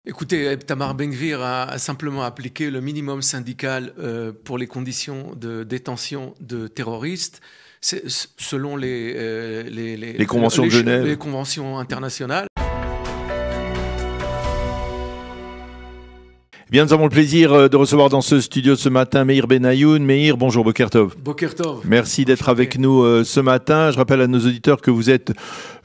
Écoutez, Tamar Ben-Gvir a simplement appliqué le minimum syndical pour les conditions de détention de terroristes, selon les conventions de Genève, les conventions internationales. Bien, nous avons le plaisir de recevoir dans ce studio ce matin Meir Benayoun. Meir, bonjour, Boker Tov. Boker Tov. Merci d'être avec nous ce matin. Je rappelle à nos auditeurs que vous êtes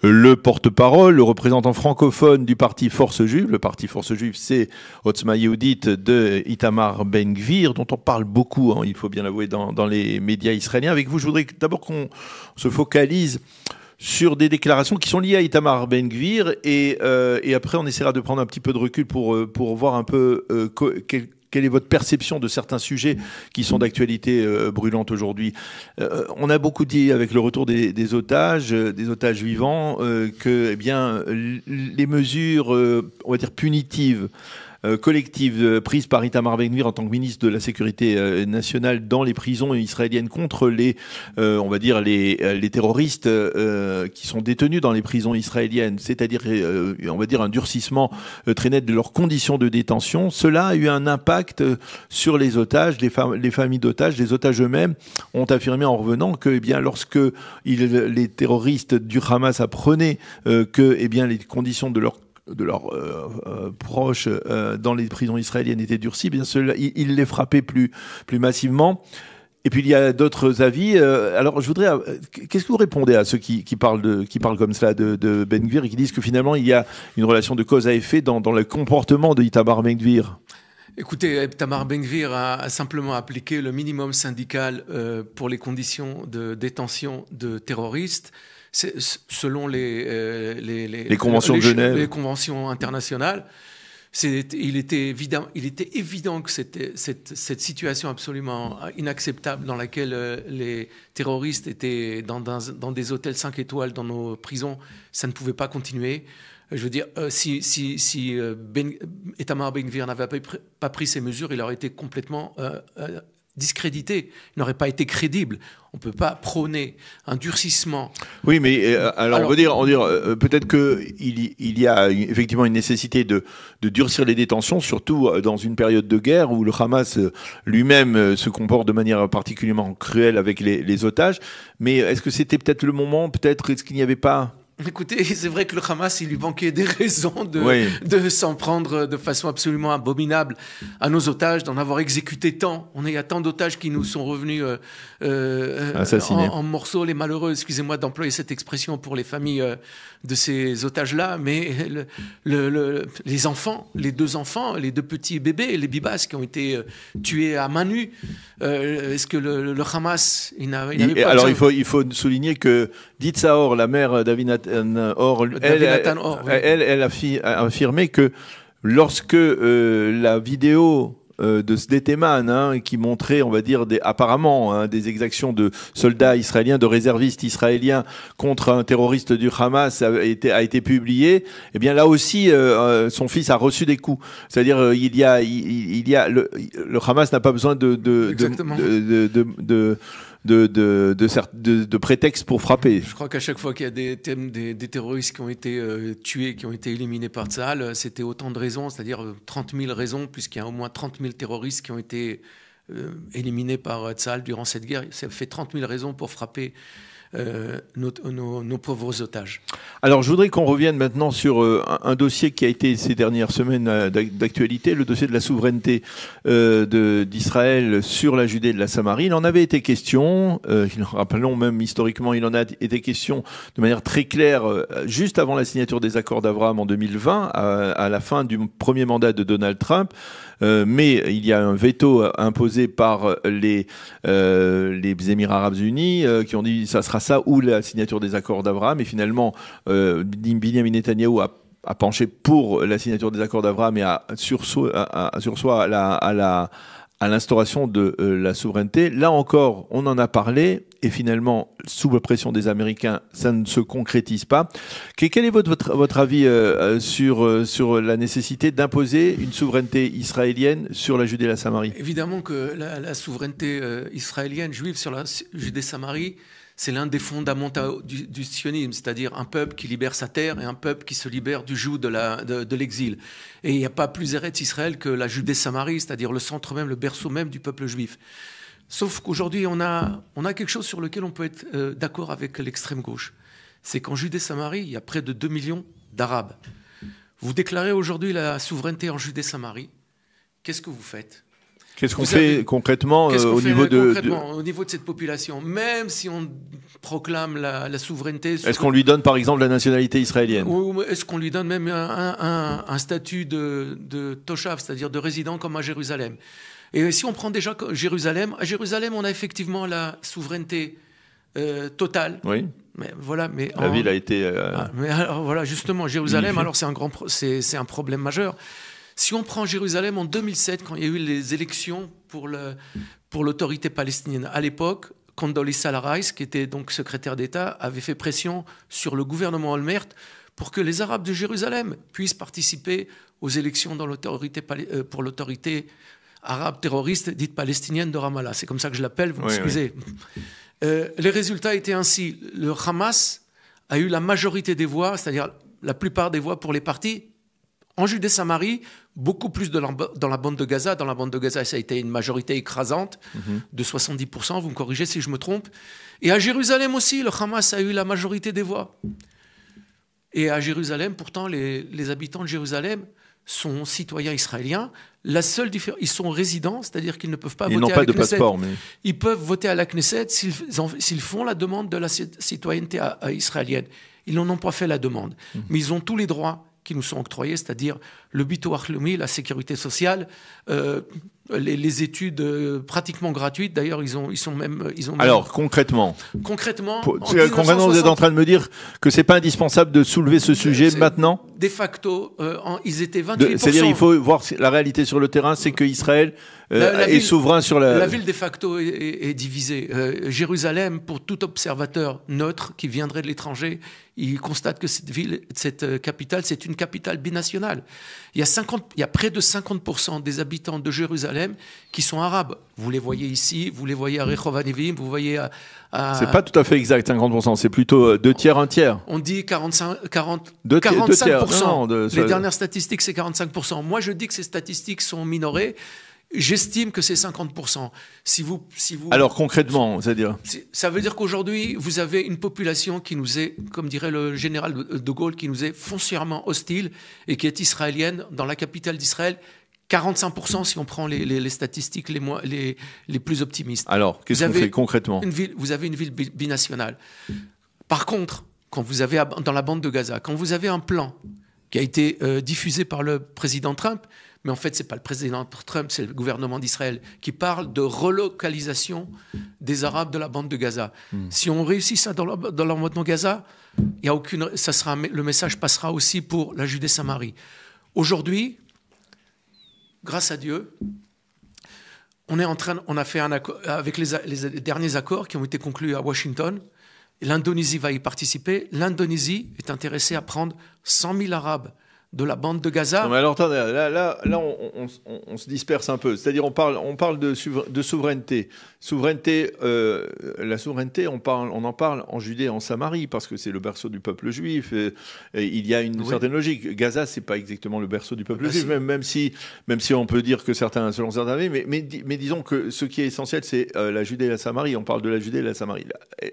le porte-parole, le représentant francophone du parti Force Juive. Le parti Force Juive, c'est Otzma Yehudit de Itamar Ben-Gvir, dont on parle beaucoup, il faut bien l'avouer, dans les médias israéliens. Avec vous, je voudrais d'abord qu'on se focalise sur des déclarations qui sont liées à Itamar Ben-Gvir et après on essaiera de prendre un petit peu de recul pour voir un peu quelle est votre perception de certains sujets qui sont d'actualité brûlante aujourd'hui. On a beaucoup dit avec le retour des otages vivants, que les mesures, on va dire punitives, collective prise par Itamar Ben-Gvir en tant que ministre de la Sécurité nationale dans les prisons israéliennes contre les terroristes qui sont détenus dans les prisons israéliennes, c'est-à-dire on va dire un durcissement très net de leurs conditions de détention. Cela a eu un impact sur les otages, les familles d'otages. Les otages eux-mêmes ont affirmé en revenant que lorsque les terroristes du Hamas apprenaient que les conditions de leurs proches dans les prisons israéliennes étaient durcies, bien cela, il les frappait plus massivement. Et puis il y a d'autres avis. Alors je voudrais, qu'est-ce que vous répondez à ceux qui parlent comme cela de Ben-Gvir et qui disent que finalement il y a une relation de cause à effet dans le comportement de Itamar Ben-Gvir? Écoutez, Tamar Ben-Gvir a simplement appliqué le minimum syndical pour les conditions de détention de terroristes, selon les conventions de Genève, les conventions internationales. Il était évident que cette situation absolument inacceptable dans laquelle les terroristes étaient dans des hôtels 5 étoiles dans nos prisons, ça ne pouvait pas continuer. Je veux dire, si Itamar Ben-Gvir n'avait pas pris ces mesures, il aurait été complètement discrédité, il n'aurait pas été crédible. On ne peut pas prôner un durcissement. Oui, mais alors on veut dire peut-être qu'il y a effectivement une nécessité de durcir les détentions, surtout dans une période de guerre où le Hamas lui-même se comporte de manière particulièrement cruelle avec les otages. Mais est-ce que c'était peut-être le moment, est-ce qu'il n'y avait pas... Écoutez, c'est vrai que le Hamas, il lui manquait des raisons de s'en prendre de façon absolument abominable à nos otages, d'en avoir exécuté tant. Il y a tant d'otages qui nous sont revenus en morceaux, les malheureux. Excusez-moi d'employer cette expression pour les familles de ces otages-là, mais les enfants, les deux petits bébés, les bibas qui ont été tués à main nue, est-ce que le Hamas, il n'avait pas... Alors il faut souligner que Ditsa Or, la mère d'Avinatan Or, elle a affirmé que lorsque la vidéo de Sdeteman, qui montrait, on va dire, apparemment des exactions de soldats israéliens, de réservistes israéliens contre un terroriste du Hamas a été publiée, eh bien là aussi, son fils a reçu des coups. C'est-à-dire, le Hamas n'a pas besoin de prétextes pour frapper. Je crois qu'à chaque fois qu'il y a des terroristes qui ont été tués, qui ont été éliminés par Tzahal, c'était autant de raisons, c'est-à-dire 30 000 raisons, puisqu'il y a au moins 30 000 terroristes qui ont été éliminés par Tzahal durant cette guerre. Ça fait 30 000 raisons pour frapper nos pauvres otages. Alors je voudrais qu'on revienne maintenant sur un dossier qui a été ces dernières semaines d'actualité, le dossier de la souveraineté d'Israël sur la Judée de la Samarie. Il en avait été question, rappelons même historiquement, il en a été question de manière très claire juste avant la signature des accords d'Abraham en 2020, à la fin du premier mandat de Donald Trump. Mais il y a un veto imposé par les Émirats Arabes Unis qui ont dit ça sera ça ou la signature des accords d'Abraham. Et finalement, Binyamin Netanyahou a penché pour la signature des accords d'Abraham et a sursoit à l'instauration de la souveraineté. Là encore, on en a parlé et finalement, sous la pression des Américains, ça ne se concrétise pas. Quel est votre avis sur la nécessité d'imposer une souveraineté israélienne sur la Judée et la Samarie? Évidemment que la souveraineté israélienne juive sur la Judée-Samarie, c'est l'un des fondamentaux du sionisme, c'est-à-dire un peuple qui libère sa terre et un peuple qui se libère du joug de l'exil. Et il n'y a pas plus Eretz Israël que la Judée-Samarie, c'est-à-dire le centre même, le berceau même du peuple juif. Sauf qu'aujourd'hui, on a quelque chose sur lequel on peut être d'accord avec l'extrême gauche. C'est qu'en Judée-Samarie, il y a près de 2 millions d'Arabes. Vous déclarez aujourd'hui la souveraineté en Judée-Samarie. Qu'est-ce que vous faites ? Qu'est-ce qu'on fait concrètement au niveau de cette population? Même si on proclame la souveraineté... Est-ce qu'on lui donne par exemple la nationalité israélienne? Ou est-ce qu'on lui donne même un statut de toshav, c'est-à-dire de résident comme à Jérusalem? Et si on prend déjà Jérusalem, à Jérusalem on a effectivement la souveraineté totale. Oui. Mais voilà, la ville a été... mais alors, voilà, justement, Jérusalem, alors c'est un problème majeur. Si on prend Jérusalem en 2007, quand il y a eu les élections pour l'autorité palestinienne, à l'époque, Condoleezza Rice, qui était donc secrétaire d'État, avait fait pression sur le gouvernement Olmert pour que les Arabes de Jérusalem puissent participer aux élections pour l'autorité arabe terroriste dite palestinienne de Ramallah. C'est comme ça que je l'appelle, vous m'excusez. Les résultats étaient ainsi. Le Hamas a eu la majorité des voix, c'est-à-dire la plupart des voix pour les partis, en Judée-Samarie, beaucoup plus dans la bande de Gaza. Dans la bande de Gaza, ça a été une majorité écrasante de 70%, vous me corrigez si je me trompe. Et à Jérusalem aussi, le Hamas a eu la majorité des voix. Et à Jérusalem, pourtant, les habitants de Jérusalem sont citoyens israéliens. La seule différence, ils sont résidents, c'est-à-dire qu'ils ne peuvent pas voter à la Knesset. Ils n'ont pas de passeport, mais... Ils peuvent voter à la Knesset s'ils font la demande de la citoyenneté israélienne. Ils n'en ont pas fait la demande. Mais ils ont tous les droits qui nous sont octroyés, c'est-à-dire le Bitoach Leumi, la sécurité sociale, les études pratiquement gratuites. D'ailleurs, ils ont même. Alors, concrètement, vous êtes en train de me dire que c'est pas indispensable de soulever ce sujet maintenant ? De facto, ils étaient 28%. C'est-à-dire, il faut voir la réalité sur le terrain, c'est que Israël est souverain sur la... La ville, de facto, est divisée. Jérusalem, pour tout observateur neutre qui viendrait de l'étranger, il constate que cette capitale, c'est une capitale binationale. Il y a près de 50% des habitants de Jérusalem qui sont arabes. Vous les voyez ici, vous les voyez à Rehov Anivim, vous voyez à... C'est pas tout à fait exact, 50%, c'est plutôt 2 tiers, 1 tiers. On dit 45%. Non, les dernières statistiques, c'est 45%. Moi, je dis que ces statistiques sont minorées. J'estime que c'est 50%. Alors concrètement, c'est-à-dire ça veut dire qu'aujourd'hui, vous avez une population qui nous est, comme dirait le général de Gaulle, qui nous est foncièrement hostile et qui est israélienne dans la capitale d'Israël. 45% si on prend les statistiques les plus optimistes. Alors, qu'est-ce qu'on fait concrètement ? Vous avez une ville binationale. Par contre, quand vous avez dans la bande de Gaza, quand vous avez un plan qui a été diffusé par le président Trump, mais en fait, ce n'est pas le président Trump, c'est le gouvernement d'Israël qui parle de relocalisation des Arabes de la bande de Gaza. Si on réussit ça dans la bande de Gaza, il y a le message passera aussi pour la Judée-Samarie. Aujourd'hui, grâce à Dieu, on a fait un accord avec les derniers accords qui ont été conclus à Washington. L'Indonésie va y participer. L'Indonésie est intéressée à prendre 100 000 Arabes de la bande de Gaza. Non mais alors attendez, là on se disperse un peu. C'est-à-dire on parle de souveraineté. La souveraineté, on en parle en Judée, en Samarie, parce que c'est le berceau du peuple juif. Et il y a une certaine logique. Gaza, c'est pas exactement le berceau du peuple juif, même si on peut dire que certains, selon certains avis, mais disons que ce qui est essentiel, c'est la Judée et la Samarie. On parle de la Judée et la Samarie.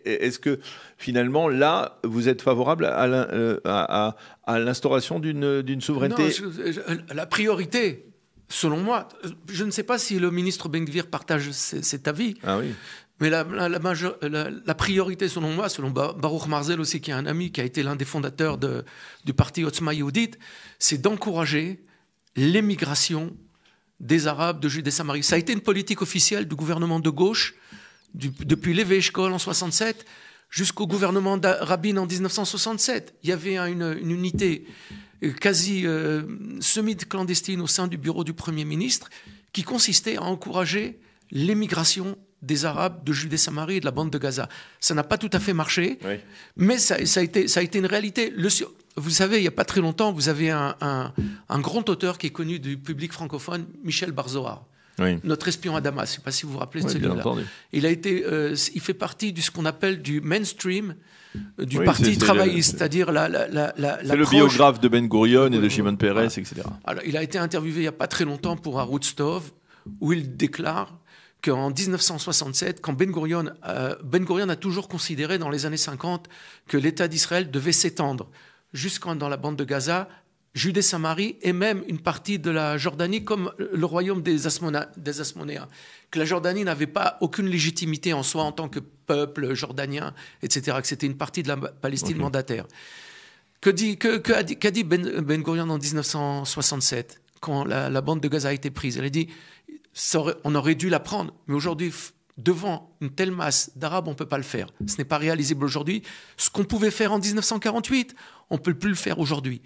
Est-ce que finalement, là, vous êtes favorable à l'instauration d'une souveraineté? Non, la priorité, selon moi, je ne sais pas si le ministre Ben-Gvir partage cet avis, mais la priorité, selon moi, selon Baruch Marzel aussi, qui est un ami, qui a été l'un des fondateurs du parti Otzma Yehudit, c'est d'encourager l'émigration des Arabes de Judée-Samarie. Ça a été une politique officielle du gouvernement de gauche, depuis Levi Eshkol en 1967, jusqu'au gouvernement Rabin en 1967. Il y avait une unité quasi semi-clandestine au sein du bureau du Premier ministre qui consistait à encourager l'émigration des Arabes de Judée-Samarie et de la bande de Gaza. Ça n'a pas tout à fait marché, mais ça a été une réalité. Vous savez, il n'y a pas très longtemps, vous avez un grand auteur qui est connu du public francophone, Michel Barzoar. notre espion à Damas. Je ne sais pas si vous vous rappelez de celui-là. Il fait partie de ce qu'on appelle du mainstream du parti travailliste, c'est-à-dire c'est le biographe de Ben Gurion et de Shimon Peres, etc. Alors, il a été interviewé il n'y a pas très longtemps pour Arutz Tov, où il déclare qu'en 1967, quand Ben Gurion a toujours considéré dans les années 50 que l'État d'Israël devait s'étendre jusqu'en dans la bande de Gaza, Judée-Samarie et même une partie de la Jordanie comme le royaume des Asmonéens. Que la Jordanie n'avait pas aucune légitimité en soi en tant que peuple jordanien, etc. Que c'était une partie de la Palestine mandataire. Qu'a dit Ben Gurion en 1967 quand la bande de Gaza a été prise? Elle a dit on aurait dû la prendre, mais aujourd'hui, devant une telle masse d'Arabes, on ne peut pas le faire. Ce n'est pas réalisable aujourd'hui. Ce qu'on pouvait faire en 1948, on ne peut plus le faire aujourd'hui.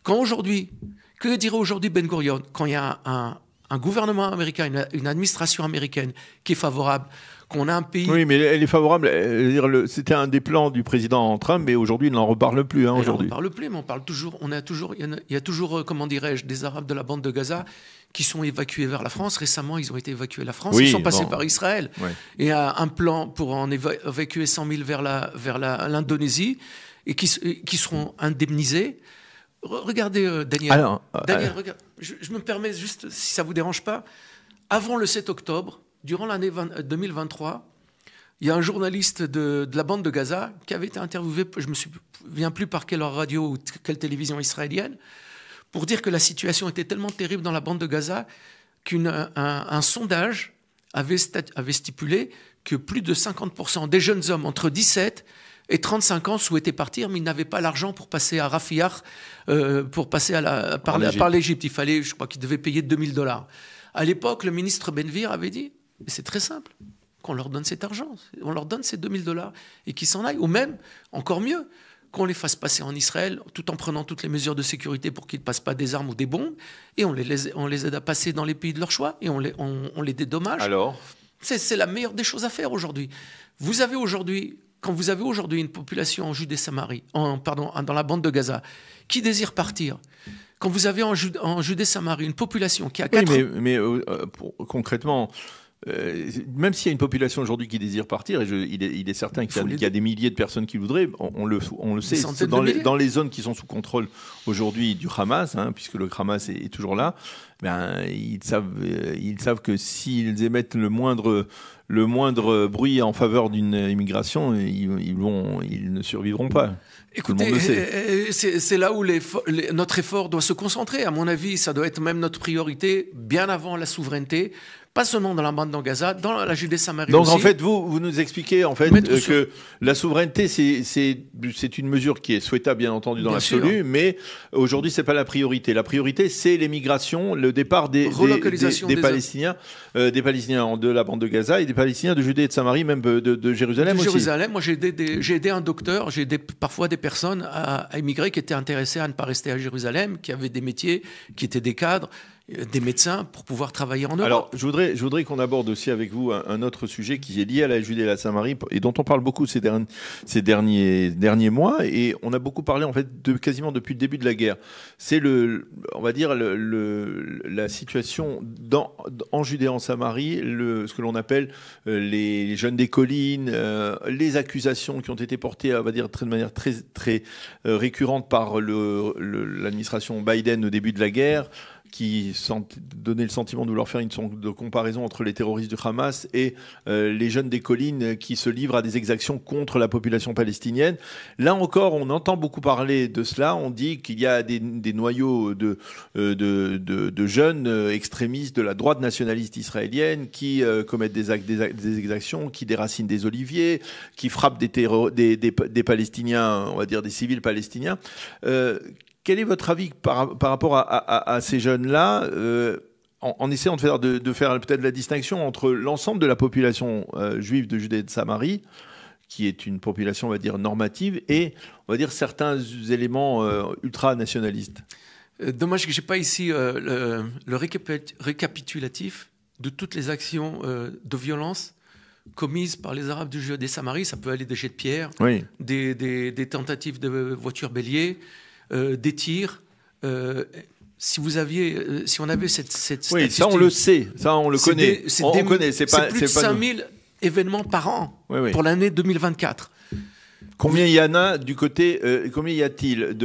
Que dirait aujourd'hui Ben Gurion quand il y a un gouvernement américain, une administration américaine qui est favorable, qu'on a un pays... Oui, mais elle est favorable. C'était un des plans du président Trump, mais aujourd'hui, il n'en reparle plus. Aujourd'hui. On n'en reparle plus, mais on parle toujours... Il y a toujours, comment dirais-je, des Arabes de la bande de Gaza qui sont évacués vers la France. Récemment, ils ont été évacués de la France. Ils sont passés par Israël. Ouais. Et un plan pour en évacuer 100 000 vers l'Indonésie et qui seront indemnisés. Regardez, Daniel. Daniel, regarde. Je me permets juste, si ça ne vous dérange pas, avant le 7 octobre, durant l'année 2023, il y a un journaliste de la bande de Gaza qui avait été interviewé, je ne me souviens plus par quelle radio ou quelle télévision israélienne, pour dire que la situation était tellement terrible dans la bande de Gaza qu'un sondage avait stipulé que plus de 50% des jeunes hommes entre 17 et 35 ans souhaitaient partir, mais ils n'avaient pas l'argent pour passer à Rafah, pour passer par l'Égypte. Il fallait, je crois qu'ils devaient payer $2000. À l'époque, le ministre Ben-Gvir avait dit, c'est très simple, qu'on leur donne cet argent, on leur donne ces $2000 et qu'ils s'en aillent, ou même, encore mieux, qu'on les fasse passer en Israël tout en prenant toutes les mesures de sécurité pour qu'ils ne passent pas des armes ou des bombes, et on les aide à passer dans les pays de leur choix, et on les dédommage. Alors ? C'est la meilleure des choses à faire aujourd'hui. Quand vous avez aujourd'hui une population en Judée-Samarie, dans la bande de Gaza, qui désire partir, quand vous avez en Judée-Samarie une population qui a 4 ans... Mais concrètement... même s'il y a une population aujourd'hui qui désire partir, et il est certain qu'il y a des milliers de personnes qui voudraient, on le sait, dans les zones qui sont sous contrôle aujourd'hui du Hamas, puisque le Hamas est toujours là, ils savent que s'ils émettent le moindre bruit en faveur d'une immigration, ils ne survivront pas. Écoutez, tout le monde le sait. C'est là où notre effort doit se concentrer. À mon avis, ça doit être même notre priorité, bien avant la souveraineté. Pas seulement dans la bande de Gaza, dans la Judée-Samarie aussi. Donc en fait, vous nous expliquez que la souveraineté, c'est une mesure qui est souhaitable, bien entendu, dans l'absolu, mais aujourd'hui, c'est pas la priorité. La priorité, c'est l'émigration, le départ des Palestiniens, des Palestiniens de la bande de Gaza et des Palestiniens de Judée et de Samarie, même de Jérusalem aussi. Jérusalem, moi j'ai aidé un docteur, j'ai aidé parfois des personnes à immigrer qui étaient intéressées à ne pas rester à Jérusalem, qui avaient des métiers, qui étaient des cadres, des médecins pour pouvoir travailler en Europe. Alors, je voudrais qu'on aborde aussi avec vous un autre sujet qui est lié à la Judée et à la Samarie et dont on parle beaucoup ces derniers mois, et on a beaucoup parlé en fait quasiment depuis le début de la guerre. C'est la situation en Judée et en Samarie, ce que l'on appelle les jeunes des collines, les accusations qui ont été portées, on va dire, de manière très très récurrente par l'administration Biden au début de la guerre, qui donnaient le sentiment de vouloir faire une sorte de comparaison entre les terroristes du Hamas et les jeunes des collines qui se livrent à des exactions contre la population palestinienne. Là encore, on entend beaucoup parler de cela. On dit qu'il y a des noyaux de jeunes extrémistes de la droite nationaliste israélienne qui commettent des exactions, qui déracinent des oliviers, qui frappent des Palestiniens, on va dire des civils palestiniens. Quel est votre avis par rapport à ces jeunes-là, en essayant de faire peut-être la distinction entre l'ensemble de la population juive de Judée et de Samarie, qui est une population, on va dire, normative, et, on va dire, certains éléments ultra-nationalistes? Dommage que je n'ai pas ici le récapitulatif de toutes les actions de violence commises par les Arabes de Judée et Samarie. Ça peut aller des jets de pierre, oui, des tentatives de voitures béliers, des tirs. si on avait cette oui, ça on le sait, ça on le connaît. On connaît, c'est plus de 5000 événements par an pour l'année 2024. Combien y en a du côté, combien y a-t-il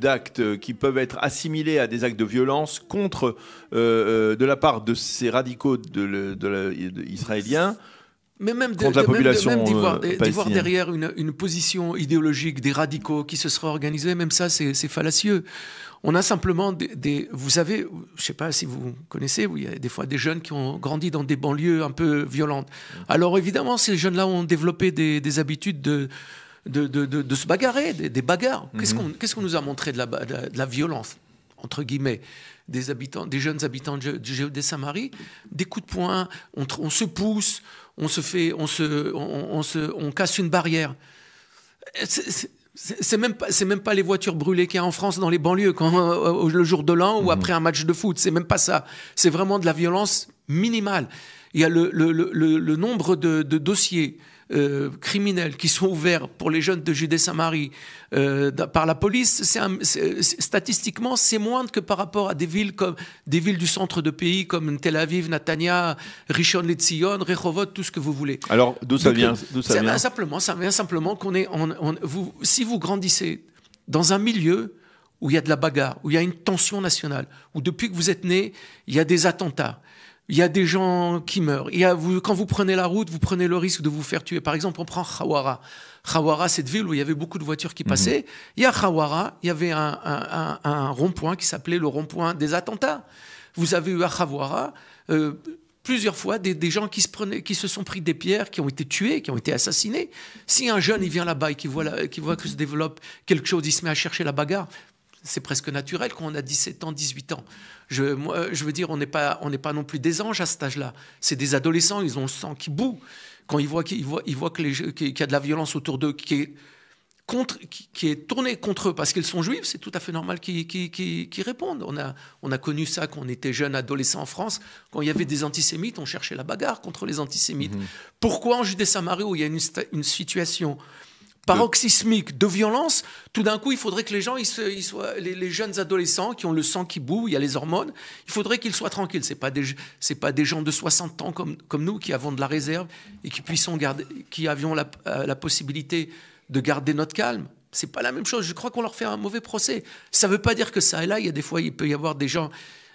d'actes qui peuvent être assimilés à des actes de violence contre, de la part de ces radicaux israéliens? Mais même contre la population d'y voir derrière une position idéologique des radicaux qui se seraient organisés, même ça c'est fallacieux. On a simplement vous savez, je ne sais pas si vous connaissez, il y a des fois des jeunes qui ont grandi dans des banlieues un peu violentes. Alors évidemment, ces jeunes-là ont développé des habitudes de se bagarrer, des bagarres. Qu'est-ce qu'on nous a montré de la violence, entre guillemets, des jeunes habitants de Judée-Samarie? Des coups de poing, on se pousse, on casse une barrière. C'est même pas les voitures brûlées qu'il y a en France dans les banlieues le jour de l'an ou après un match de foot. C'est même pas ça. C'est vraiment de la violence minimale. Il y a le nombre de dossiers criminels qui sont ouverts pour les jeunes de Judée-Samarie par la police, statistiquement, c'est moindre que par rapport à des villes du centre de pays comme Tel Aviv, Netanya, Rishon LeZion, Rehovot, tout ce que vous voulez. Alors, d'où ça vient? Ça vient simplement qu'on est... si vous grandissez dans un milieu où il y a de la bagarre, où il y a une tension nationale, où depuis que vous êtes né, il y a des attentats, il y a des gens qui meurent. Quand vous prenez la route, vous prenez le risque de vous faire tuer. Par exemple, on prend Khawara. Khawara, cette ville où il y avait beaucoup de voitures qui passaient. Il y a Khawara, il y avait un rond-point qui s'appelait le rond-point des attentats. Vous avez eu à Khawara plusieurs fois des gens qui se sont pris des pierres, qui ont été tués, qui ont été assassinés. Si un jeune il vient là-bas et qui voit que se développe quelque chose, il se met à chercher la bagarre. C'est presque naturel quand on a 17 ans, 18 ans. Je veux dire, on n'est pas non plus des anges à cet âge-là. C'est des adolescents, ils ont le sang qui bout. Quand ils voient qu'il y a de la violence autour d'eux qui est tournée contre eux parce qu'ils sont juifs, c'est tout à fait normal qu'ils répondent. On a connu ça quand on était jeunes adolescents en France. Quand il y avait des antisémites, on cherchait la bagarre contre les antisémites. Pourquoi en Judée-Samarie, où il y a une situation paroxysmique de violence, tout d'un coup, il faudrait que les gens, les jeunes adolescents qui ont le sang qui bout, il y a les hormones, il faudrait qu'ils soient tranquilles. C'est pas des gens de 60 ans comme nous qui avons de la réserve et qui avions la possibilité de garder notre calme. C'est pas la même chose. Je crois qu'on leur fait un mauvais procès. Ça veut pas dire que ça et là, il y a des fois, il peut y avoir des gens,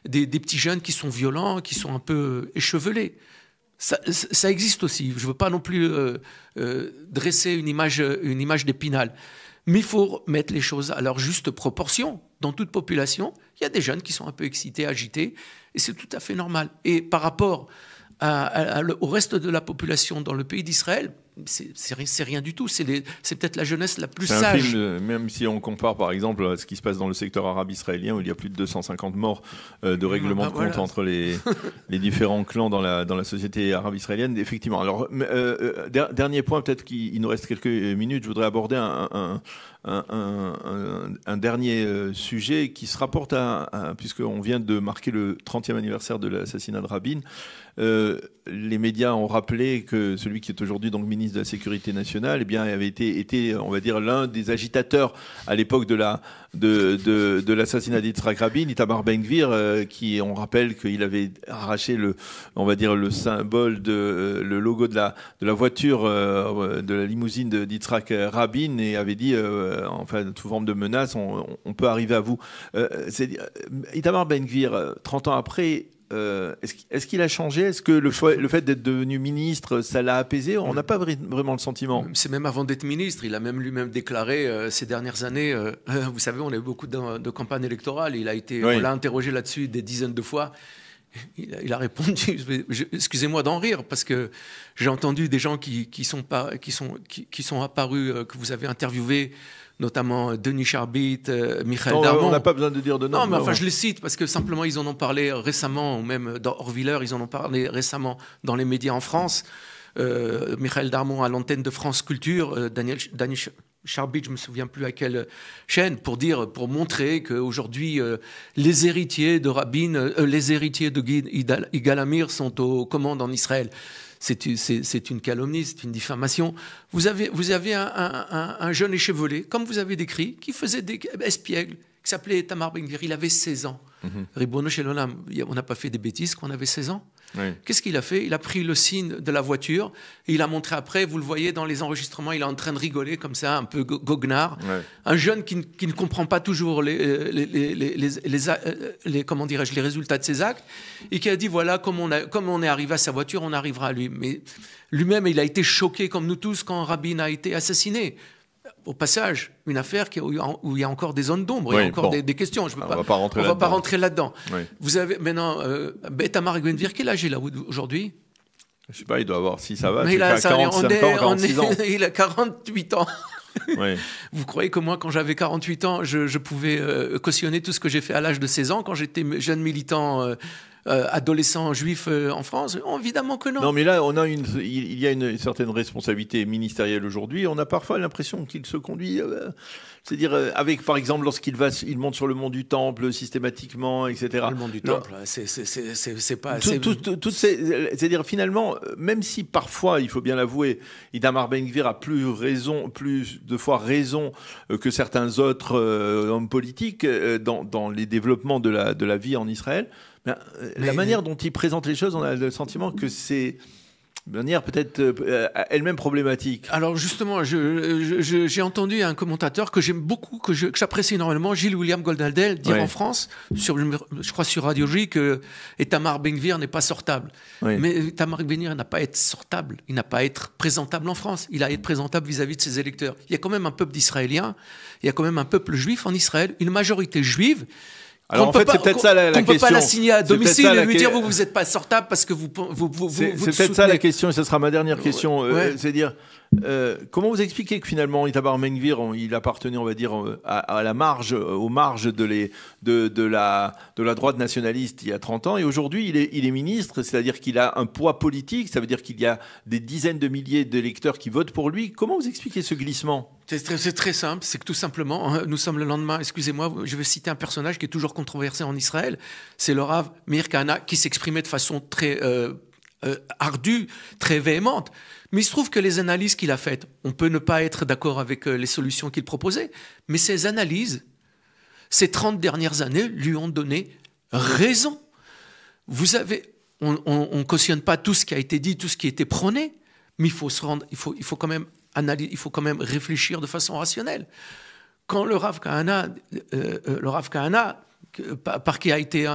des petits jeunes qui sont violents, qui sont un peu échevelés. Ça existe aussi. Je ne veux pas non plus dresser une image d'Épinal. Mais il faut mettre les choses à leur juste proportion. Dans toute population, il y a des jeunes qui sont un peu excités, agités, et c'est tout à fait normal. Et par rapport au reste de la population dans le pays d'Israël, c'est rien du tout. C'est peut-être la jeunesse la plus sage. Film, même si on compare par exemple à ce qui se passe dans le secteur arabe israélien où il y a plus de 250 morts de règlement de compte entre les différents clans dans la société arabe israélienne. Effectivement. Alors, dernier point, peut-être qu'il nous reste quelques minutes, je voudrais aborder un dernier sujet qui se rapporte puisqu'on vient de marquer le 30e anniversaire de l'assassinat de Rabin. Les médias ont rappelé que celui qui est aujourd'hui donc ministre de la Sécurité nationale, eh bien, avait été, on va dire, l'un des agitateurs à l'époque de l'assassinat d'Yitzhak Rabin, Itamar Ben-Gvir, qui, on rappelle qu'il avait arraché le symbole le logo de la voiture de la limousine d'Yitzhak Rabin et avait dit, enfin, sous forme de menace, on peut arriver à vous. Itamar Ben-Gvir, 30 ans après, est-ce qu'il a changé? Est-ce que le fait d'être devenu ministre, ça l'a apaisé? On n'a pas vraiment le sentiment. C'est même avant d'être ministre. Il a même lui-même déclaré ces dernières années, vous savez, on a eu beaucoup de campagnes électorales. On l'a interrogé là-dessus des dizaines de fois. Il a répondu, excusez-moi d'en rire, parce que j'ai entendu des gens qui sont apparus, que vous avez interviewés, notamment Denis Charbit, Michael Darmon. On n'a pas besoin de dire de nom. Non, mais enfin, je les cite parce que simplement, ils en ont parlé récemment, ou même dans Orviller, ils en ont parlé récemment dans les médias en France. Michael Darmon à l'antenne de France Culture, Daniel Charbit, je ne me souviens plus à quelle chaîne, pour montrer qu'aujourd'hui, les héritiers de Rabin, les héritiers de Yigal Amir sont aux commandes en Israël. C'est une calomnie, c'est une diffamation. Vous avez un jeune échevelé, comme vous avez décrit, qui faisait des espiègles, qui qui s'appelait Itamar Ben-Gvir. Il avait 16 ans. Ribono Shel Olam, on n'a pas fait des bêtises quand on avait 16 ans. Oui. Qu'est-ce qu'il a fait? Il a pris le signe de la voiture et il a montré après, vous le voyez dans les enregistrements, il est en train de rigoler comme ça, un peu goguenard. Ouais. Un jeune qui ne comprend pas toujours comment dirais-je, les résultats de ses actes et qui a dit voilà, comme on est arrivé à sa voiture, on arrivera à lui. Mais lui-même, il a été choqué comme nous tous quand Rabin a été assassiné. Au passage, une affaire où il y a encore des zones d'ombre, il y a encore des questions. On ne va pas rentrer là-dedans. Oui. Vous avez maintenant Itamar Ben-Gvir, quel âge il a aujourd'hui? Je ne sais pas, il doit avoir, si ça va, mais il a 45 ans, 46 ans. Il a 48 ans. Oui. Vous croyez que moi, quand j'avais 48 ans, je pouvais cautionner tout ce que j'ai fait à l'âge de 16 ans, quand j'étais jeune militant adolescent juif en France? Évidemment que non. Non, mais là, il y a une certaine responsabilité ministérielle aujourd'hui. On a parfois l'impression qu'il se conduit, c'est-à-dire avec, par exemple, lorsqu'il monte sur le mont du Temple systématiquement, etc. Le mont du Temple, c'est pas... C'est-à-dire, finalement, même si parfois, il faut bien l'avouer, Itamar Ben-Gvir a plus de fois raison que certains autres hommes politiques dans les développements de la vie en Israël, la manière dont il présente les choses, on a le sentiment que c'est de manière peut-être elle-même problématique. Alors justement, j'ai entendu un commentateur que j'aime beaucoup, que j'apprécie énormément, Gilles William Goldnadel, dire en France, je crois sur Radio J, que Itamar Ben-Gvir n'est pas sortable. Oui. Mais Itamar Ben-Gvir n'a pas à être sortable, il n'a pas à être présentable en France, il a à être présentable vis-à-vis de ses électeurs. Il y a quand même un peuple d'Israéliens, il y a quand même un peuple juif en Israël, une majorité juive. Alors en fait, c'est peut-être ça la question. On ne peut pas l'assigner à domicile et lui dire vous n'êtes pas sortable parce que vous c'est peut-être ça la question, et ce sera ma dernière question. C'est-à-dire, comment vous expliquez que finalement Itamar Ben-Gvir, il appartenait, on va dire, à la marge, aux marges de la droite nationaliste il y a 30 ans, et aujourd'hui il est ministre, c'est-à-dire qu'il a un poids politique, ça veut dire qu'il y a des dizaines de milliers d'électeurs qui votent pour lui. Comment vous expliquez ce glissement ? C'est très simple, c'est que tout simplement, nous sommes le lendemain, excusez-moi, je vais citer un personnage qui est toujours controversé en Israël, c'est le Rav Meir Kahana, qui s'exprimait de façon très ardue, très véhémente. Mais il se trouve que les analyses qu'il a faites, on peut ne pas être d'accord avec les solutions qu'il proposait, mais ces analyses, ces 30 dernières années, lui ont donné raison. On ne cautionne pas tout ce qui a été dit, tout ce qui a été prôné, mais il faut quand même réfléchir de façon rationnelle. Quand le Rav Kahana, par qui a été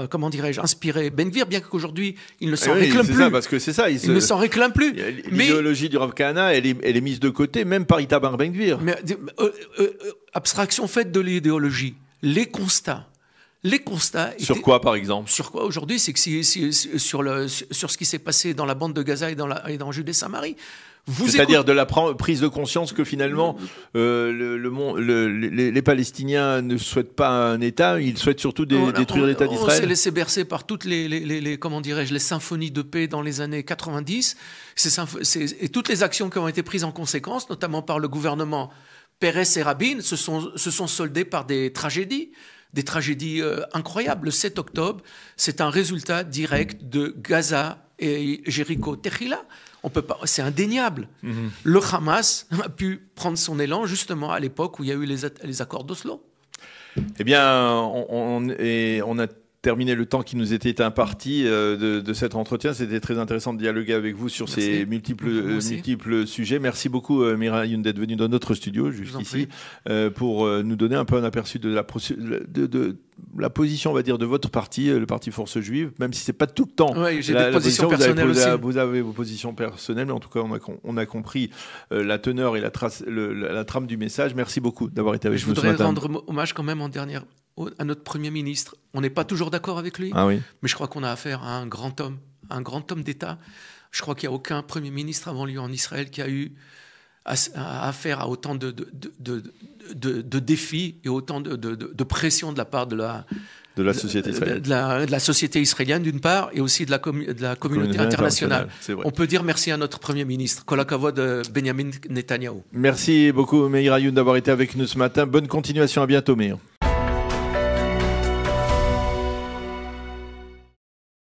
comment dirais-je, inspiré Ben-Gvir, bien qu'aujourd'hui il ne s'en réclame plus. Ça, parce que c'est ça, il ne s'en réclame plus. L'idéologie du Rav Kahana, elle est mise de côté, même par Itamar Ben-Gvir. Mais abstraction faite de l'idéologie, les constats. Sur quoi, par exemple? Sur quoi aujourd'hui? C'est que sur ce qui s'est passé dans la bande de Gaza et dans Judée-Samarie. C'est-à-dire de la prise de conscience que finalement les Palestiniens ne souhaitent pas un État, ils souhaitent surtout détruire l'État d'Israël. On s'est laissé bercer par toutes les symphonies de paix dans les années 90, et toutes les actions qui ont été prises en conséquence, notamment par le gouvernement Peres et Rabin, se sont soldées par des tragédies incroyables. Le 7 octobre, c'est un résultat direct de Gaza et Jéricho-Techila. On peut pas, c'est indéniable. Le Hamas a pu prendre son élan justement à l'époque où il y a eu les accords d'Oslo. Eh bien, on a terminé le temps qui nous était imparti de cet entretien. C'était très intéressant de dialoguer avec vous sur ces multiples sujets. Merci beaucoup, Meir Hayun, d'être venu dans notre studio jusqu'ici pour nous donner un peu un aperçu de la position, on va dire, de votre parti, le parti Force Juive, même si c'est pas tout le temps. Oui, j'ai des positions personnelles aussi. Vous avez vos positions personnelles, mais en tout cas, on a compris la teneur et la trame du message. Merci beaucoup d'avoir été avec nous ce matin. Je voudrais rendre hommage quand même à notre Premier ministre. On n'est pas toujours d'accord avec lui, mais je crois qu'on a affaire à un grand homme d'État. Je crois qu'il n'y a aucun Premier ministre avant lui en Israël qui a eu affaire à autant de défis et autant de pression de la part de la société israélienne. De la société israélienne d'une part, et aussi de la communauté internationale. On peut dire merci à notre Premier ministre, Kol HaKavod Benjamin Netanyahou. Merci beaucoup, Meir Hayun, d'avoir été avec nous ce matin. Bonne continuation, à bientôt, Meir.